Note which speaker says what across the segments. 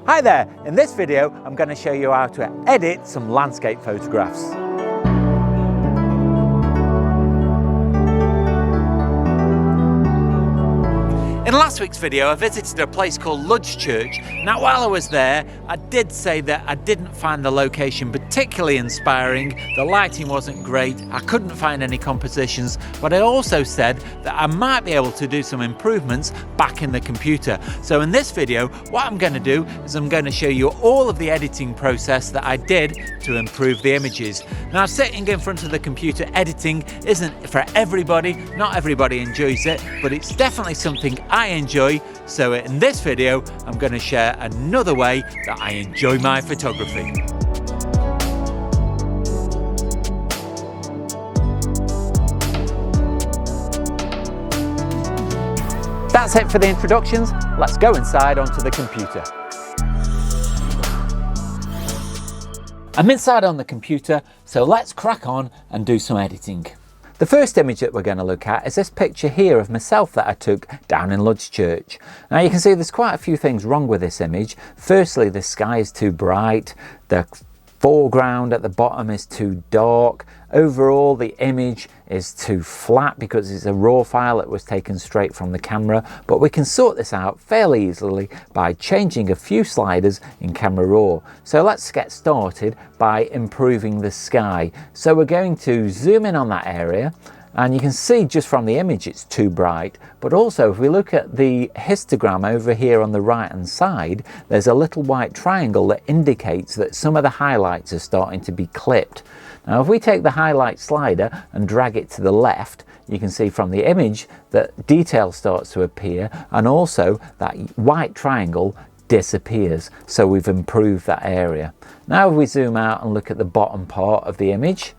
Speaker 1: Hi there, in this video I'm going to show you how to edit some landscape photographs. In last week's video, I visited a place called Ludge Church. Now, while I was there, I did say that I didn't find the location particularly inspiring. The lighting wasn't great. I couldn't find any compositions, but I also said that I might be able to do some improvements back in the computer. So in this video, what I'm going to do is I'm going to show you all of the editing process that I did to improve the images. Now, sitting in front of the computer editing isn't for everybody. Not everybody enjoys it, but it's definitely something I enjoy. So in this video, I'm going to share another way that I enjoy my photography. That's it for the introductions. Let's go inside onto the computer. I'm inside on the computer, so let's crack on and do some editing. The first image that we're going to look at is this picture here of myself that I took down in Ludge Church. Now you can see there's quite a few things wrong with this image. Firstly, the sky is too bright, the foreground at the bottom is too dark. Overall, the image is too flat because it's a raw file that was taken straight from the camera, but we can sort this out fairly easily by changing a few sliders in Camera Raw. So let's get started by improving the sky. So we're going to zoom in on that area, and you can see just from the image it's too bright, but also if we look at the histogram over here on the right hand side, there's a little white triangle that indicates that some of the highlights are starting to be clipped. Now if we take the highlight slider and drag it to the left, you can see from the image that detail starts to appear, and also that white triangle disappears. So we've improved that area. Now if we zoom out and look at the bottom part of the image,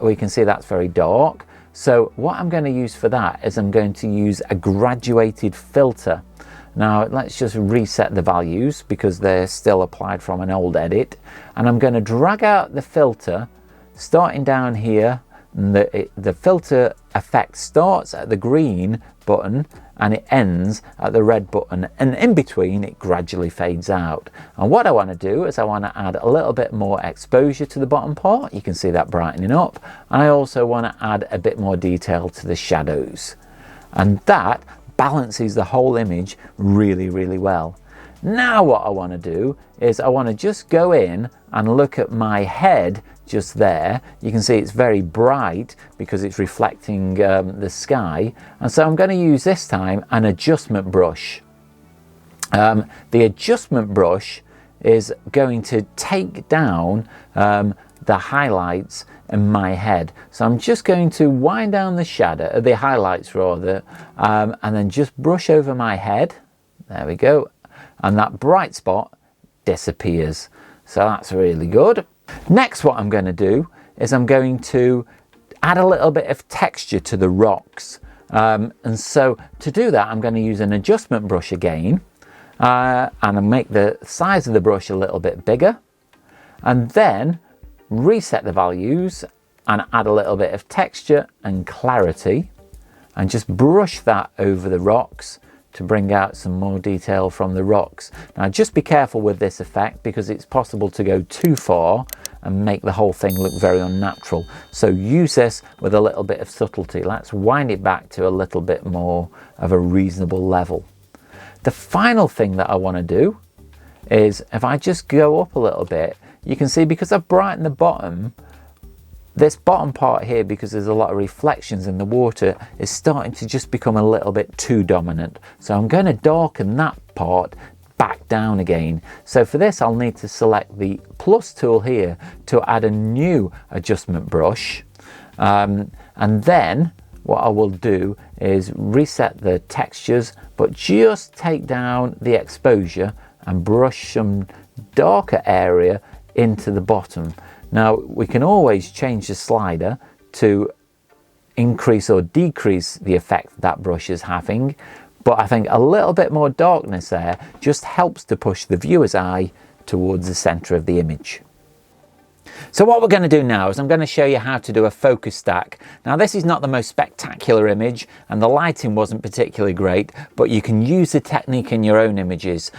Speaker 1: we can see that's very dark. So what I'm going to use for that is I'm going to use a graduated filter. Now let's just reset the values because they're still applied from an old edit, and I'm going to drag out the filter starting down here. The filter effect starts at the green button and it ends at the red button, and in between it gradually fades out. And what I want to do is I want to add a little bit more exposure to the bottom part. You can see that brightening up, and I also want to add a bit more detail to the shadows, and that balances the whole image really well. Now what I want to do is I want to just go in and look at my head just there. You can see it's very bright because it's reflecting the sky, and so I'm going to use this time an adjustment brush. The adjustment brush is going to take down the highlights in my head. So I'm just going to wind down the shadow, the highlights rather, and then just brush over my head. There we go. And that bright spot disappears. So that's really good. Next, what I'm going to do is I'm going to add a little bit of texture to the rocks. And so to do that, I'm going to use an adjustment brush again, and I'll make the size of the brush a little bit bigger, and then reset the values and add a little bit of texture and clarity, and just brush that over the rocks to bring out some more detail from the rocks. Now just be careful with this effect because it's possible to go too far and make the whole thing look very unnatural. So use this with a little bit of subtlety. Let's wind it back to a little bit more of a reasonable level. The final thing that I want to do is if I just go up a little bit, you can see because I've brightened the bottom, this bottom part here, because there's a lot of reflections in the water, is starting to just become a little bit too dominant. So I'm going to darken that part back down again. So for this, I'll need to select the plus tool here to add a new adjustment brush. And then what I will do is reset the textures, but just take down the exposure and brush some darker area into the bottom. Now we can always change the slider to increase or decrease the effect that brush is having, but I think a little bit more darkness there just helps to push the viewer's eye towards the center of the image. So what we're going to do now is I'm going to show you how to do a focus stack. Now this is not the most spectacular image and the lighting wasn't particularly great, but you can use the technique in your own images.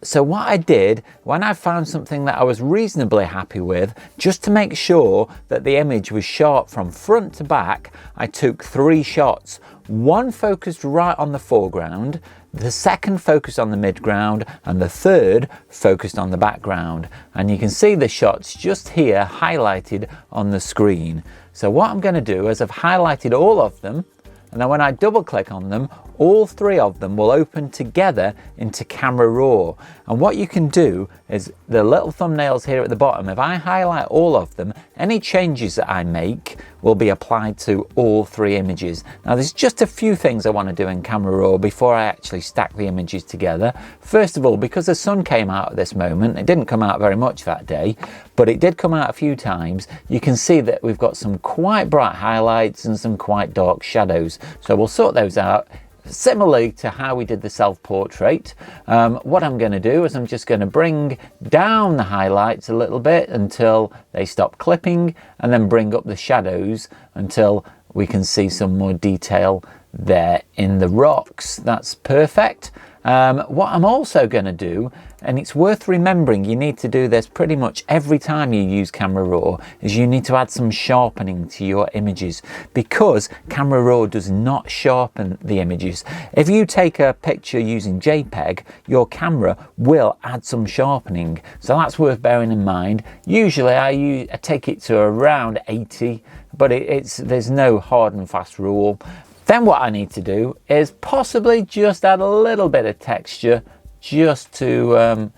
Speaker 1: So what I did, when I found something that I was reasonably happy with, just to make sure that the image was sharp from front to back, I took 3 shots. One focused right on the foreground, the second focused on the midground, and the third focused on the background. And you can see the shots just here highlighted on the screen. So what I'm going to do is I've highlighted all of them, and then when I double click on them, all 3 of them will open together into Camera Raw. And what you can do is the little thumbnails here at the bottom, if I highlight all of them, any changes that I make will be applied to all 3 images. Now there's just a few things I want to do in Camera Raw before I actually stack the images together. First of all, because the sun came out at this moment, it didn't come out very much that day, but it did come out a few times, you can see that we've got some quite bright highlights and some quite dark shadows. So we'll sort those out. Similarly to how we did the self-portrait, what I'm going to do is I'm just going to bring down the highlights a little bit until they stop clipping, and then bring up the shadows until we can see some more detail there in the rocks. That's perfect. What I'm also going to do, and it's worth remembering, you need to do this pretty much every time you use Camera Raw, is you need to add some sharpening to your images, because Camera Raw does not sharpen the images. If you take a picture using JPEG, your camera will add some sharpening, so that's worth bearing in mind. Usually I take it to around 80, but there's no hard and fast rule. Then what I need to do is possibly just add a little bit of texture just to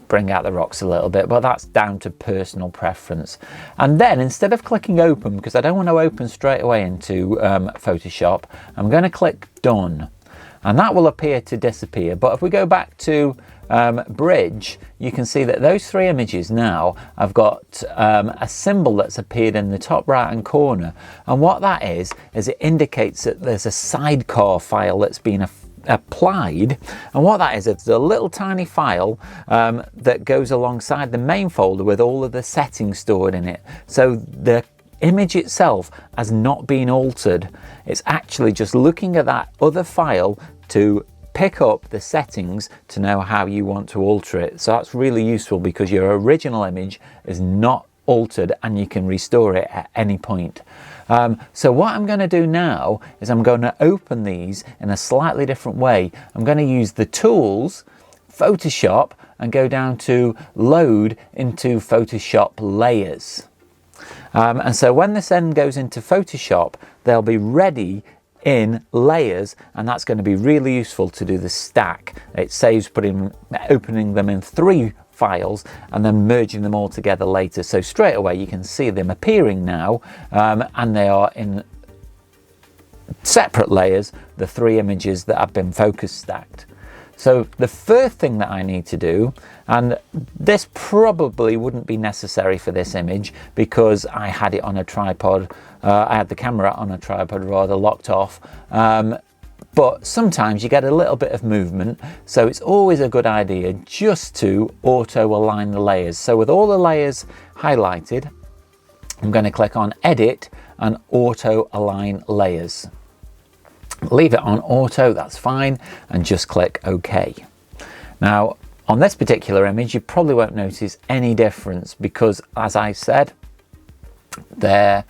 Speaker 1: bring out the rocks a little bit, but that's down to personal preference. And then instead of clicking open, because I don't want to open straight away into Photoshop, I'm going to click done, and that will appear to disappear. But if we go back to bridge, you can see that those 3 images now have got a symbol that's appeared in the top right hand corner, and what that is it indicates that there's a sidecar file that's been applied. And what that is, it's a little tiny file that goes alongside the main folder with all of the settings stored in it. So the image itself has not been altered. It's actually just looking at that other file to pick up the settings to know how you want to alter it. So that's really useful, because your original image is not altered and you can restore it at any point. So what I'm going to do now is I'm going to open these in a slightly different way. I'm going to use the tools, Photoshop, and go down to load into Photoshop layers. And so when this then goes into Photoshop, they'll be ready in layers, and that's going to be really useful to do the stack. It saves opening them in 3 files and then merging them all together later. So straight away you can see them appearing now, and they are in separate layers, the 3 images that have been focus stacked. So the first thing that I need to do, and this probably wouldn't be necessary for this image because I had it on a tripod, I had the camera on a tripod rather, locked off, but sometimes you get a little bit of movement, so it's always a good idea just to auto align the layers. So with all the layers highlighted, I'm going to click on edit and auto align layers. Leave it on auto, that's fine, and just click OK. Now on this particular image you probably won't notice any difference because, as I said, the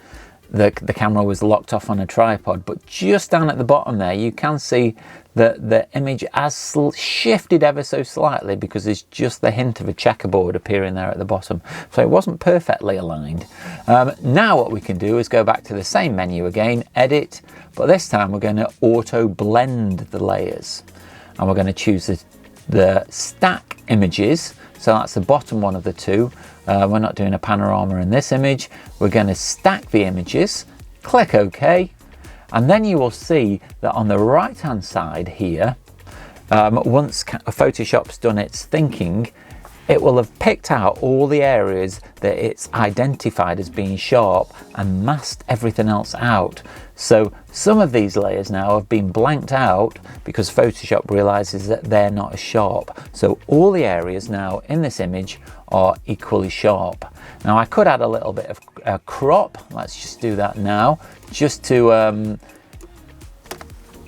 Speaker 1: camera was locked off on a tripod, but just down at the bottom there you can see that the image has shifted ever so slightly because there's just the hint of a checkerboard appearing there at the bottom, so it wasn't perfectly aligned. Now what we can do is go back to the same menu again, edit, but this time we're going to auto blend the layers, and we're going to choose the stack images. So that's the bottom one of the 2. We're not doing a panorama in this image. We're going to stack the images, click OK, and then you will see that on the right hand side here, once Photoshop's done its thinking, it will have picked out all the areas that it's identified as being sharp and masked everything else out. So some of these layers now have been blanked out because Photoshop realizes that they're not as sharp. So all the areas now in this image are equally sharp. Now I could add a little bit of crop. Let's just do that now, just to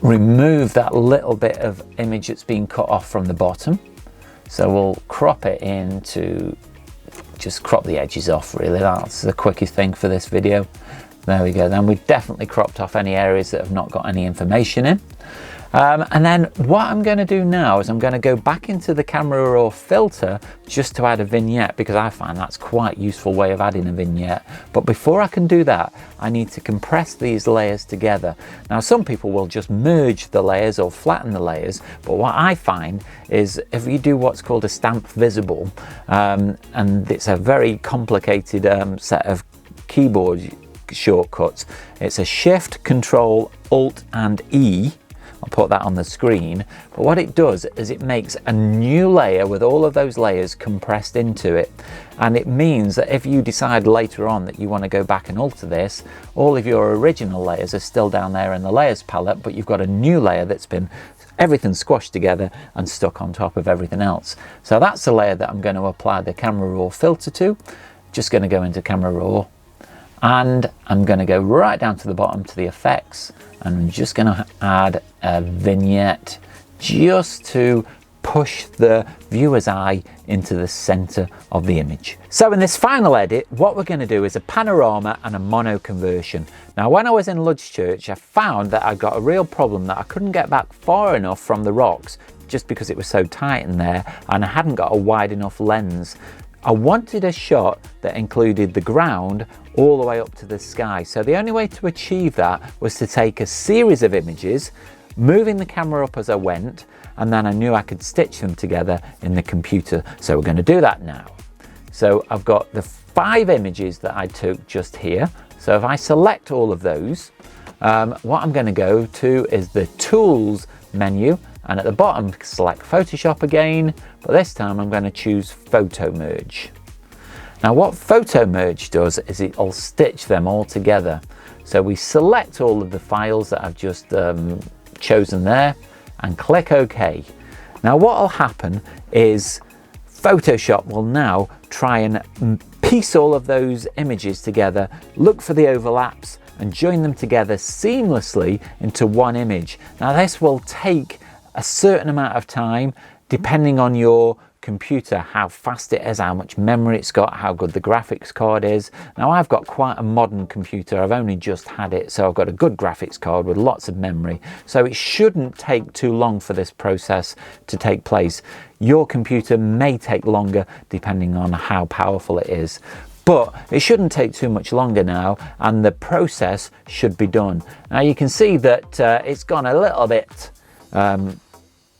Speaker 1: remove that little bit of image that's been cut off from the bottom. So we'll crop it in to just crop the edges off, really. That's the quickest thing for this video. There we go. Then we've definitely cropped off any areas that have not got any information in. And then what I'm going to do now is I'm going to go back into the camera raw filter just to add a vignette, because I find that's quite a useful way of adding a vignette. But before I can do that, I need to compress these layers together. Now some people will just merge the layers or flatten the layers, but what I find is if you do what's called a stamp visible, and it's a very complicated set of keyboard shortcuts. It's a Shift, Control, Alt and E. I'll put that on the screen. But what it does is it makes a new layer with all of those layers compressed into it. And it means that if you decide later on that you want to go back and alter this, all of your original layers are still down there in the layers palette, but you've got a new layer that's been everything squashed together and stuck on top of everything else. So that's the layer that I'm going to apply the camera raw filter to. Just going to go into camera raw, and I'm going to go right down to the bottom to the effects, and I'm just going to add a vignette just to push the viewer's eye into the center of the image. So in this final edit, what we're going to do is a panorama and a mono conversion. Now when I was in Lodge Church, I found that I got a real problem that I couldn't get back far enough from the rocks just because it was so tight in there, and I hadn't got a wide enough lens. I wanted a shot that included the ground all the way up to the sky. So the only way to achieve that was to take a series of images, moving the camera up as I went, and then I knew I could stitch them together in the computer. So we're going to do that now. So I've got the 5 images that I took just here. So if I select all of those, what I'm going to go to is the Tools menu, and at the bottom select Photoshop again, but this time I'm going to choose Photo Merge. Now what Photo Merge does is it'll stitch them all together. So we select all of the files that I've just chosen there and click OK. Now what will happen is Photoshop will now try and piece all of those images together, look for the overlaps and join them together seamlessly into one image. Now this will take a certain amount of time depending on your computer, how fast it is, how much memory it's got, how good the graphics card is. Now I've got quite a modern computer, I've only just had it, so I've got a good graphics card with lots of memory, so it shouldn't take too long for this process to take place. Your computer may take longer depending on how powerful it is, but it shouldn't take too much longer now, and the process should be done. Now you can see that it's gone a little bit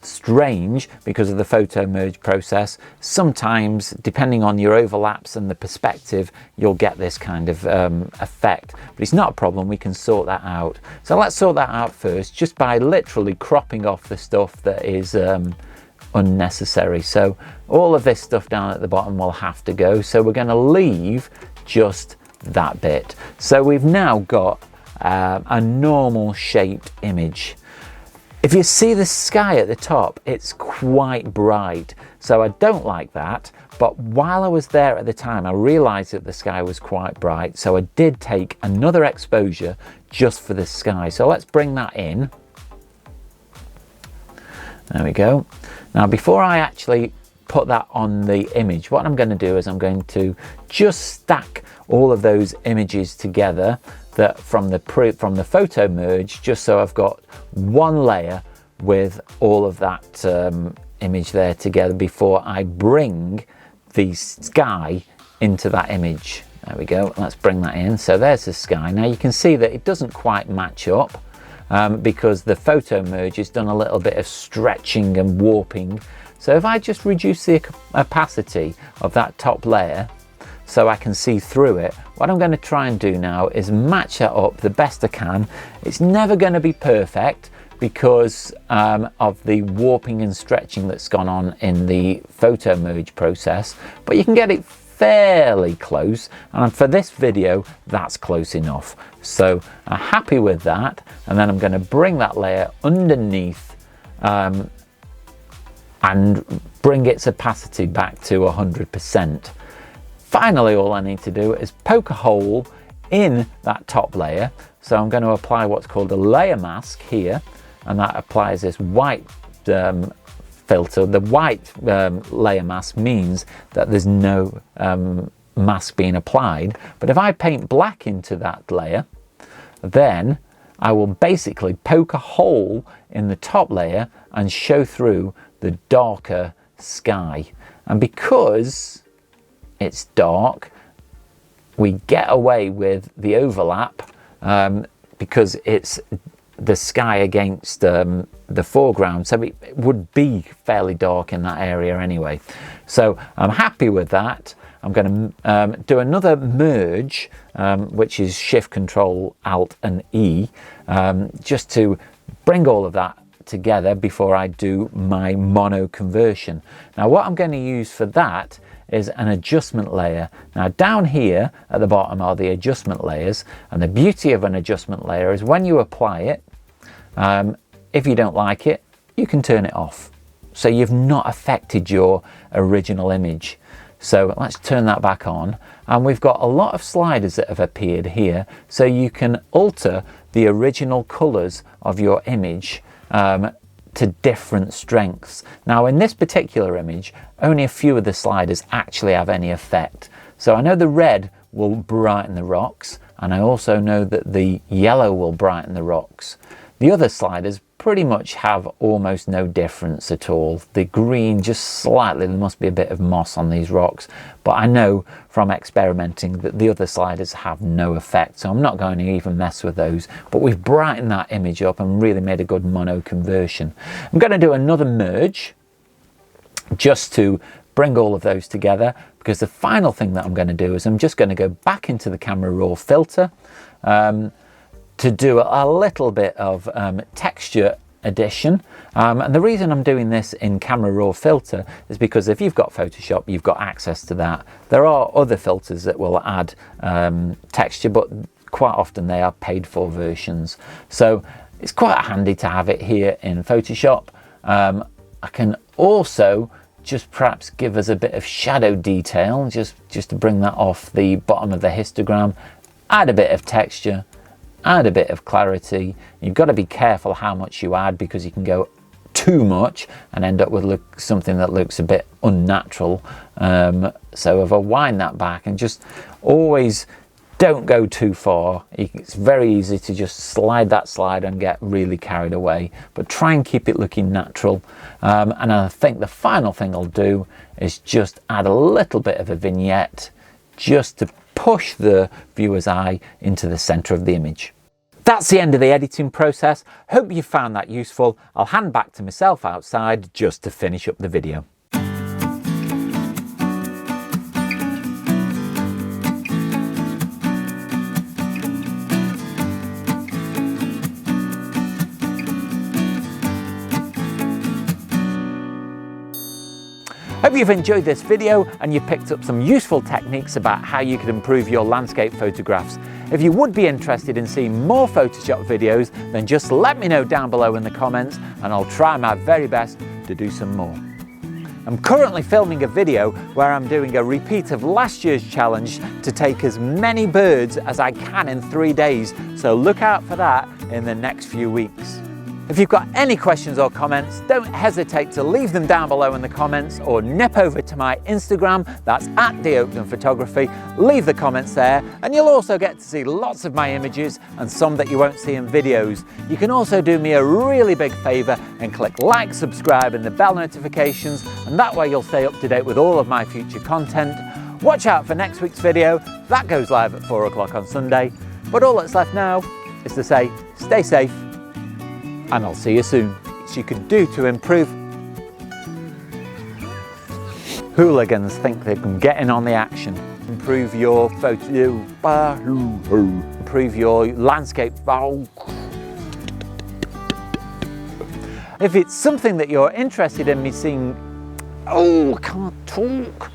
Speaker 1: strange because of the photo merge process. Sometimes depending on your overlaps and the perspective, you'll get this kind of effect, but it's not a problem. We can sort that out. So let's sort that out first, just by literally cropping off the stuff that is unnecessary. So all of this stuff down at the bottom will have to go, so we're going to leave just that bit. So we've now got a normal shaped image. If you see the sky at the top, it's quite bright, so I don't like that. But while I was there at the time, I realized that the sky was quite bright, so I did take another exposure just for the sky. So let's bring that in. There we go. Now before I actually put that on the image, what I'm going to do is I'm going to just stack all of those images together that from the photo merge, just so I've got one layer with all of that image there together before I bring the sky into that image. There we go. Let's bring that in. So there's the sky. Now you can see that it doesn't quite match up because the photo merge has done a little bit of stretching and warping. So if I just reduce the opacity of that top layer so I can see through it, what I'm going to try and do now is match that up the best I can. It's never going to be perfect because of the warping and stretching that's gone on in the photo merge process, but you can get it fairly close, and for this video that's close enough. So I'm happy with that, and then I'm going to bring that layer underneath and bring its opacity back to 100%. Finally, all I need to do is poke a hole in that top layer. So I'm going to apply what's called a layer mask here, and that applies this white filter. The white layer mask means that there's no mask being applied. But if I paint black into that layer, then I will basically poke a hole in the top layer and show through the darker sky. And because it's dark, we get away with the overlap because it's the sky against the foreground, so it would be fairly dark in that area anyway. So I'm happy with that. I'm going to do another merge, which is Shift, Control, Alt and E, just to bring all of that together before I do my mono conversion. Now what I'm going to use for that is an adjustment layer. Now down here at the bottom are the adjustment layers, and the beauty of an adjustment layer is when you apply it, if you don't like it, you can turn it off. So you've not affected your original image. So let's turn that back on, and we've got a lot of sliders that have appeared here, so you can alter the original colors of your image to different strengths. Now in this particular image, only a few of the sliders actually have any effect. So I know the red will brighten the rocks, and I also know that the yellow will brighten the rocks. The other sliders pretty much have almost no difference at all. The green just slightly, there must be a bit of moss on these rocks, but I know from experimenting that the other sliders have no effect, so I'm not going to even mess with those. But we've brightened that image up and really made a good mono conversion. I'm going to do another merge just to bring all of those together, because the final thing that I'm going to do is I'm just going to go back into the Camera Raw filter to do a little bit of texture addition. And the reason I'm doing this in Camera Raw filter is because if you've got Photoshop, you've got access to that. There are other filters that will add texture, but quite often they are paid for versions. So it's quite handy to have it here in Photoshop. I can also just perhaps give us a bit of shadow detail, just to bring that off the bottom of the histogram, add a bit of texture, add a bit of clarity. You've got to be careful how much you add, because you can go too much and end up with something that looks a bit unnatural. So if I wind that back, and just always don't go too far. It's very easy to just slide that slide and get really carried away, but try and keep it looking natural. And I think the final thing I'll do is just add a little bit of a vignette, just to push the viewer's eye into the center of the image. That's the end of the editing process. Hope you found that useful. I'll hand back to myself outside just to finish up the video. Hope you've enjoyed this video and you picked up some useful techniques about how you could improve your landscape photographs. If you would be interested in seeing more Photoshop videos, then just let me know down below in the comments and I'll try my very best to do some more. I'm currently filming a video where I'm doing a repeat of last year's challenge to take as many birds as I can in 3 days, so look out for that in the next few weeks. If you've got any questions or comments, don't hesitate to leave them down below in the comments, or nip over to my Instagram, that's @DOakdenPhotography. Leave the comments there, and you'll also get to see lots of my images and some that you won't see in videos. You can also do me a really big favour and click like, subscribe and the bell notifications, and that way you'll stay up to date with all of my future content. Watch out for next week's video, that goes live at 4 o'clock on Sunday. But all that's left now is to say, stay safe, and I'll see you soon. What you could do to improve. Hooligans think they can get in on the action. Improve your photo, improve your landscape. If it's something that you're interested in me seeing, oh, I can't talk.